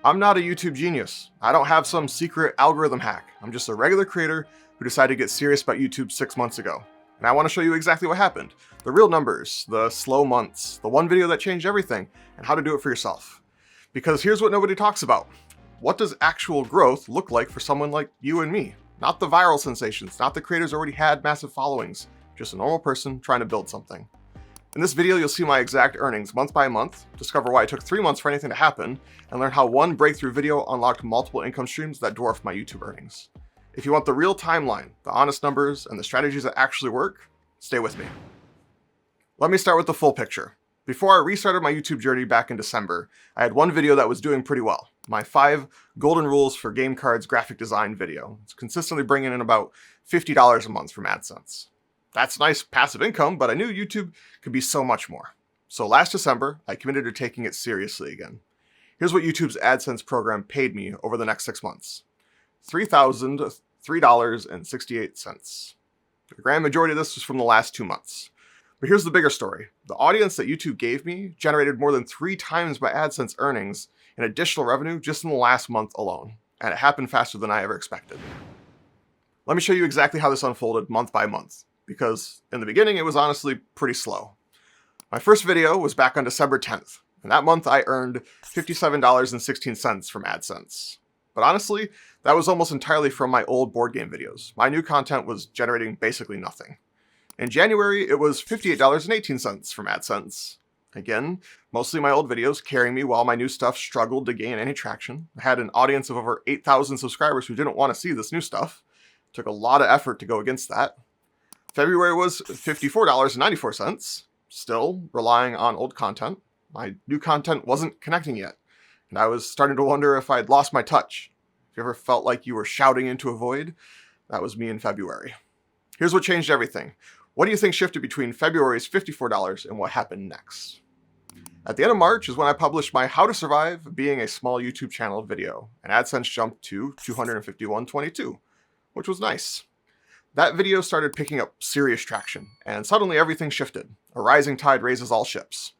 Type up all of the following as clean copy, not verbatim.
I'm not a YouTube genius. I don't have some secret algorithm hack. I'm just a regular creator who decided to get serious about YouTube 6 months ago. And I want to show you exactly what happened. The real numbers, the slow months, the one video that changed everything, and how to do it for yourself. Because here's what nobody talks about. What does actual growth look like for someone like you and me? Not the viral sensations, not the creators who already had massive followings, just a normal person trying to build something. In this video, you'll see my exact earnings month by month, discover why it took 3 months for anything to happen, and learn how one breakthrough video unlocked multiple income streams that dwarf my YouTube earnings. If you want the real timeline, the honest numbers, and the strategies that actually work, stay with me. Let me start with the full picture. Before I restarted my YouTube journey back in December, I had one video that was doing pretty well. My 5 golden rules for game cards graphic design video. It's consistently bringing in about $50 a month from AdSense. That's nice passive income, but I knew YouTube could be so much more. So last December, I committed to taking it seriously again. Here's what YouTube's AdSense program paid me over the next 6 months. $3,003.68. The grand majority of this was from the last 2 months. But here's the bigger story. The audience that YouTube gave me generated more than 3 times my AdSense earnings in additional revenue just in the last month alone. And it happened faster than I ever expected. Let me show you exactly how this unfolded month by month, because in the beginning it was honestly pretty slow. My first video was back on December 10th, and that month I earned $57.16 from AdSense. But honestly, that was almost entirely from my old board game videos. My new content was generating basically nothing. In January, it was $58.18 from AdSense. Again, mostly my old videos carrying me while my new stuff struggled to gain any traction. I had an audience of over 8,000 subscribers who didn't want to see this new stuff. It took a lot of effort to go against that. February was $54.94, still relying on old content. My new content wasn't connecting yet, and I was starting to wonder if I'd lost my touch. If you ever felt like you were shouting into a void, that was me in February. Here's what changed everything. What do you think shifted between February's $54 and what happened next? At the end of March is when I published my How to Survive Being a Small YouTube Channel video, and AdSense jumped to $251.22, which was nice. That video started picking up serious traction, and suddenly everything shifted. A rising tide raises all ships.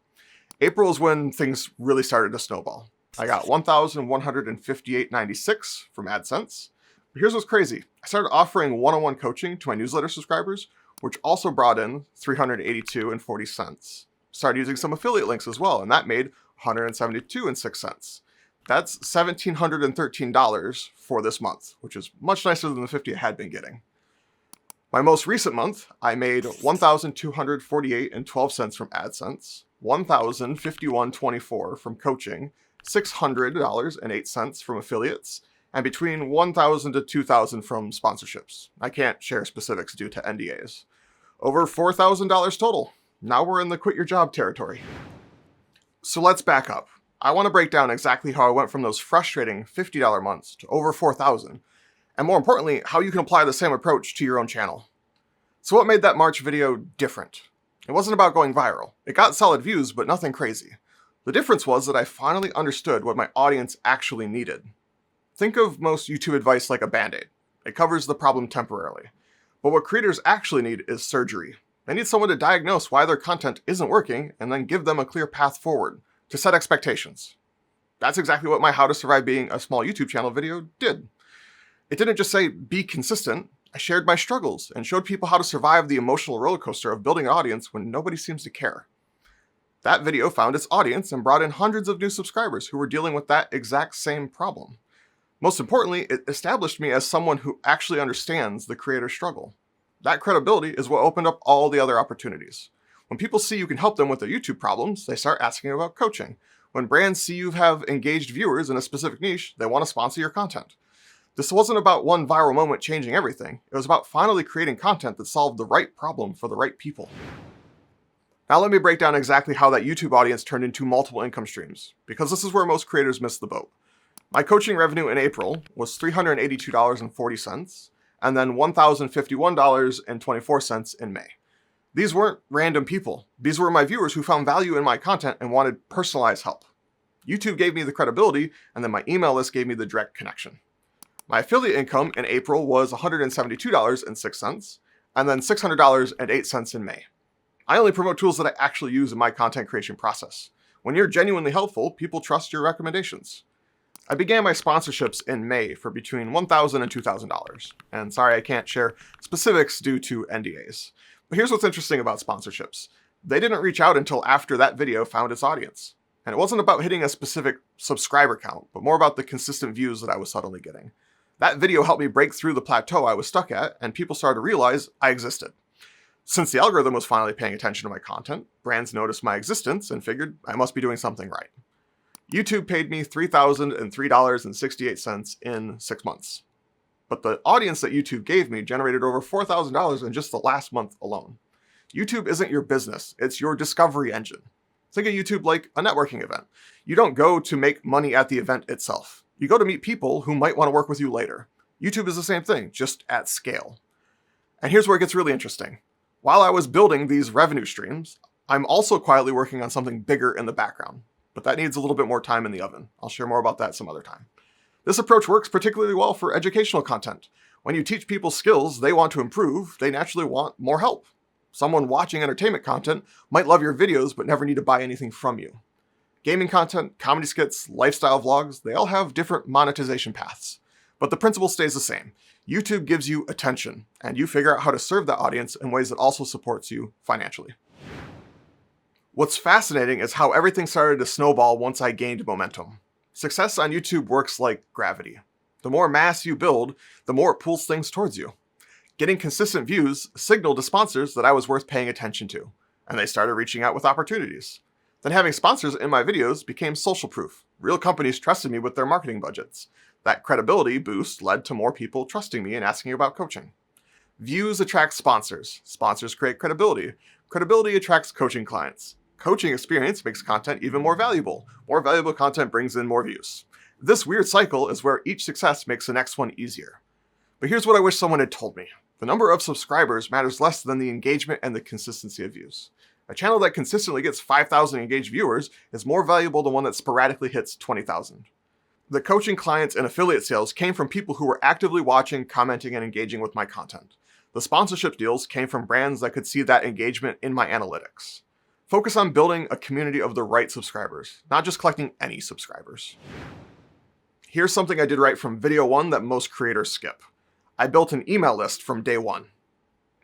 April is when things really started to snowball. I got $1,158.96 from AdSense. But here's what's crazy. I started offering one-on-one coaching to my newsletter subscribers, which also brought in $382.40. Started using some affiliate links as well, and that made $172.06. That's $1,713 for this month, which is much nicer than the $50 I had been getting. My most recent month, I made $1,248.12 from AdSense, $1,051.24 from coaching, $600.08 from affiliates, and between $1,000 to $2,000 from sponsorships. I can't share specifics due to NDAs. Over $4,000 total. Now we're in the quit your job territory. So let's back up. I want to break down exactly how I went from those frustrating $50 months to over $4,000. And more importantly, how you can apply the same approach to your own channel. So what made that March video different? It wasn't about going viral. It got solid views, but nothing crazy. The difference was that I finally understood what my audience actually needed. Think of most YouTube advice like a Band-Aid. It covers the problem temporarily. But what creators actually need is surgery. They need someone to diagnose why their content isn't working and then give them a clear path forward, to set expectations. That's exactly what my How to Survive Being a Small YouTube Channel video did. It didn't just say, be consistent. I shared my struggles and showed people how to survive the emotional roller coaster of building an audience when nobody seems to care. That video found its audience and brought in hundreds of new subscribers who were dealing with that exact same problem. Most importantly, it established me as someone who actually understands the creator's struggle. That credibility is what opened up all the other opportunities. When people see you can help them with their YouTube problems, they start asking about coaching. When brands see you have engaged viewers in a specific niche, they want to sponsor your content. This wasn't about one viral moment changing everything. It was about finally creating content that solved the right problem for the right people. Now let me break down exactly how that YouTube audience turned into multiple income streams, because this is where most creators miss the boat. My coaching revenue in April was $382.40, and then $1,051.24 in May. These weren't random people. These were my viewers who found value in my content and wanted personalized help. YouTube gave me the credibility, and then my email list gave me the direct connection. My affiliate income in April was $172.06, and then $600.08 in May. I only promote tools that I actually use in my content creation process. When you're genuinely helpful, people trust your recommendations. I began my sponsorships in May for between $1,000 and $2,000. And sorry, I can't share specifics due to NDAs. But here's what's interesting about sponsorships. They didn't reach out until after that video found its audience. And it wasn't about hitting a specific subscriber count, but more about the consistent views that I was suddenly getting. That video helped me break through the plateau I was stuck at, and people started to realize I existed. Since the algorithm was finally paying attention to my content, brands noticed my existence and figured I must be doing something right. YouTube paid me $3,003.68 in 6 months. But the audience that YouTube gave me generated over $4,000 in just the last month alone. YouTube isn't your business, it's your discovery engine. Think of YouTube like a networking event. You don't go to make money at the event itself. You go to meet people who might want to work with you later. YouTube is the same thing, just at scale. And here's where it gets really interesting. While I was building these revenue streams, I'm also quietly working on something bigger in the background. But that needs a little bit more time in the oven. I'll share more about that some other time. This approach works particularly well for educational content. When you teach people skills they want to improve, they naturally want more help. Someone watching entertainment content might love your videos but never need to buy anything from you. Gaming content, comedy skits, lifestyle vlogs, they all have different monetization paths. But the principle stays the same. YouTube gives you attention, and you figure out how to serve that audience in ways that also supports you financially. What's fascinating is how everything started to snowball once I gained momentum. Success on YouTube works like gravity. The more mass you build, the more it pulls things towards you. Getting consistent views signaled to sponsors that I was worth paying attention to, and they started reaching out with opportunities. Then having sponsors in my videos became social proof. Real companies trusted me with their marketing budgets. That credibility boost led to more people trusting me and asking about coaching. Views attract sponsors. Sponsors create credibility. Credibility attracts coaching clients. Coaching experience makes content even more valuable. More valuable content brings in more views. This weird cycle is where each success makes the next one easier. But here's what I wish someone had told me. The number of subscribers matters less than the engagement and the consistency of views. A channel that consistently gets 5,000 engaged viewers is more valuable than one that sporadically hits 20,000. The coaching clients and affiliate sales came from people who were actively watching, commenting, and engaging with my content. The sponsorship deals came from brands that could see that engagement in my analytics. Focus on building a community of the right subscribers, not just collecting any subscribers. Here's something I did right from video one that most creators skip. I built an email list from day one.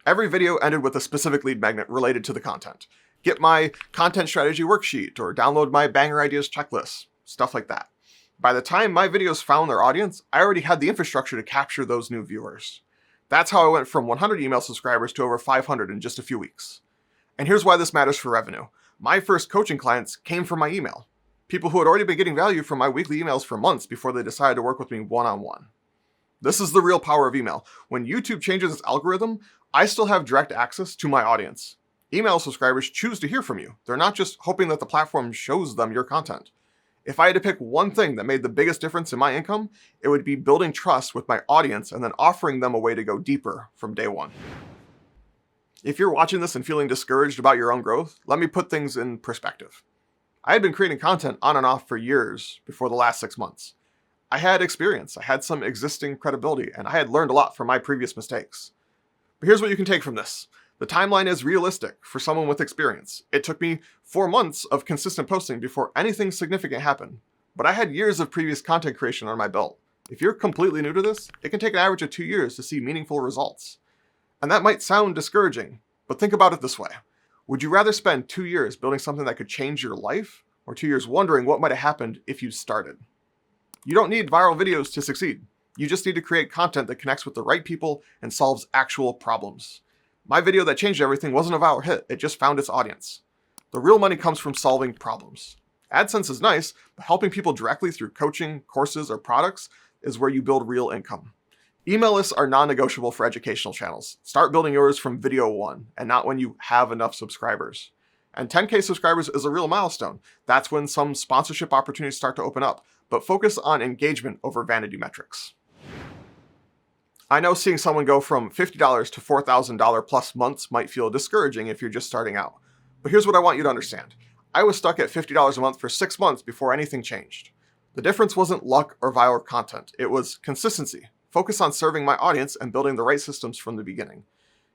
Every video ended with a specific lead magnet related to the content. Get my content strategy worksheet or download my banger ideas checklist, stuff like that. By the time my videos found their audience, I already had the infrastructure to capture those new viewers. That's how I went from 100 email subscribers to over 500 in just a few weeks. And here's why this matters for revenue. My first coaching clients came from my email. People who had already been getting value from my weekly emails for months before they decided to work with me one-on-one. This is the real power of email. When YouTube changes its algorithm, I still have direct access to my audience. Email subscribers choose to hear from you. They're not just hoping that the platform shows them your content. If I had to pick one thing that made the biggest difference in my income, it would be building trust with my audience and then offering them a way to go deeper from day one. If you're watching this and feeling discouraged about your own growth, let me put things in perspective. I had been creating content on and off for years before the last 6 months. I had experience, I had some existing credibility, and I had learned a lot from my previous mistakes. But here's what you can take from this. The timeline is realistic for someone with experience. It took me 4 months of consistent posting before anything significant happened, but I had years of previous content creation on my belt. If you're completely new to this, it can take an average of 2 years to see meaningful results. And that might sound discouraging, but think about it this way. Would you rather spend 2 years building something that could change your life, or 2 years wondering what might have happened if you started? You don't need viral videos to succeed. You just need to create content that connects with the right people and solves actual problems. My video that changed everything wasn't a viral hit, it just found its audience. The real money comes from solving problems. AdSense is nice, but helping people directly through coaching, courses, or products is where you build real income. Email lists are non-negotiable for educational channels. Start building yours from video one, and not when you have enough subscribers. And 10K subscribers is a real milestone. That's when some sponsorship opportunities start to open up, but focus on engagement over vanity metrics. I know seeing someone go from $50 to $4,000 plus months might feel discouraging if you're just starting out. But here's what I want you to understand. I was stuck at $50 a month for 6 months before anything changed. The difference wasn't luck or viral content. It was consistency. Focus on serving my audience and building the right systems from the beginning.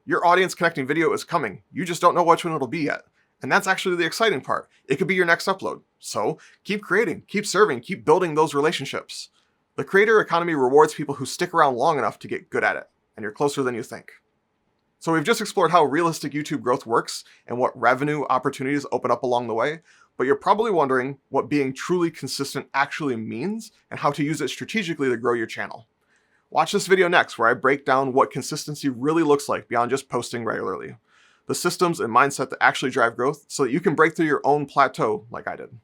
Your audience connecting video is coming. You just don't know which one it'll be yet. And that's actually the exciting part. It could be your next upload. So keep creating, keep serving, keep building those relationships. The creator economy rewards people who stick around long enough to get good at it, and you're closer than you think. So we've just explored how realistic YouTube growth works and what revenue opportunities open up along the way, but you're probably wondering what being truly consistent actually means and how to use it strategically to grow your channel. Watch this video next where I break down what consistency really looks like beyond just posting regularly. The systems and mindset that actually drive growth so that you can break through your own plateau like I did.